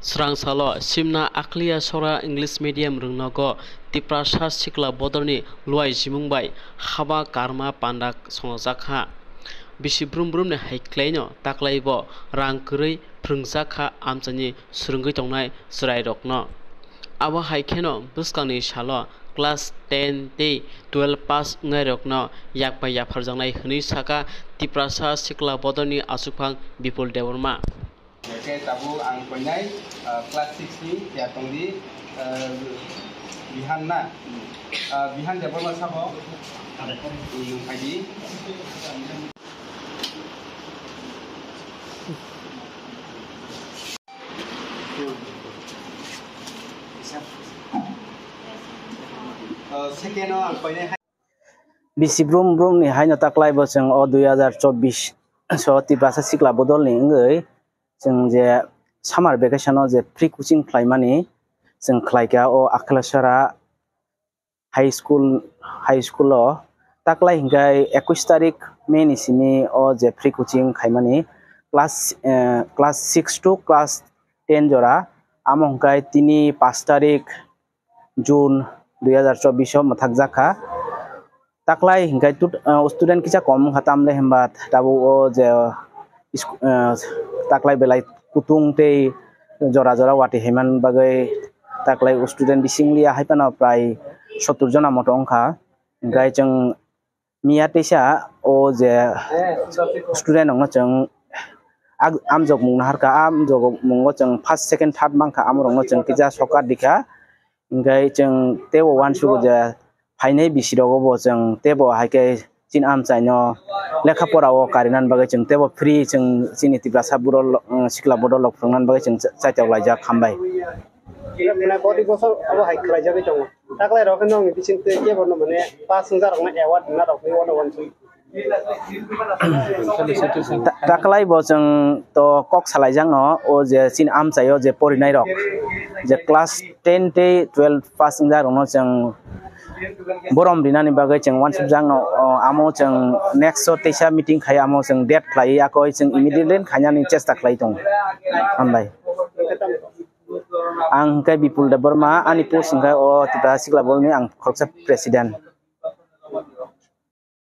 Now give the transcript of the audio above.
Srangsalo simna akliya sora English medium rungnago tiprasa sikla bodorni luai jimungbai haba karma pandak sonjakha bisi brum brum ne haiklaino taklaibo rang kurui prungjakha amchani surungui tongnai srai rokno abo haikeno buskangni salo class 10 te 12 pass ngai rokno yakpa yafarjangnai hini saka tiprasa sikla bodorni asukphang bipul deworma Oke, tabu ang penai kelas 6 ni ya tongdi bihan na bihan jabal masabo pagi second ang penai bisi brum brum ni haino taklai bo jeng o 2024 so tiprasa sikla bodol ni ngai जों जे सामार भेकेशनाव जे फ्री कोचिं खालामनानै जों खालायगा ओ आखलासरा हाई स्कुलाव ताकलाय हिंगाय 21 तारिख मे निसिनि ओ जे फ्री कोचिं खालामनानै क्लास 6 टू क्लास 10 जरा आमो हिंगाय 3-5 तारिख जून 2024 मथाक जाखा ताकलाय हिंगाय स्टूडेंट किसा कम खतामले हमबा ताबो ओ जे taklai belai kutung te jora jora wati heman bagai taklai student bisinglia haipana prai 70 jona moto ongkha gai jeng mia tesa o je student ong jeng amjok mung harka amjok mung jeng first second third mangkha amrong jeng kija sokar dikha gai jeng tebo wan su je phainai bisirogo bo jeng tebo haike chin am chaino lekha porao karinan bagai jeng tebo free jeng chini tiprasa burol sikla bodol lokfrangnan bagai jeng chaitaw laija khambai na body bosor abo hai khlaija bai tong taklai rokhen nong bisinte ke borno mane pass hunjar rokna award na rokni wona wansu taklai bo jeng to kok salaijang no o je chin am chayo je porinai rok je class 10 te 12 pass hunjar rokno jeng borom dinani bagai jeng wan subjang no amo jeng next so tesa meeting khai amo jeng date khlai akoi jeng immediately khanyani chesta khlai tong ambai ang kai bipul da burma ani post ngai o tita sikla bolni ang khorsa president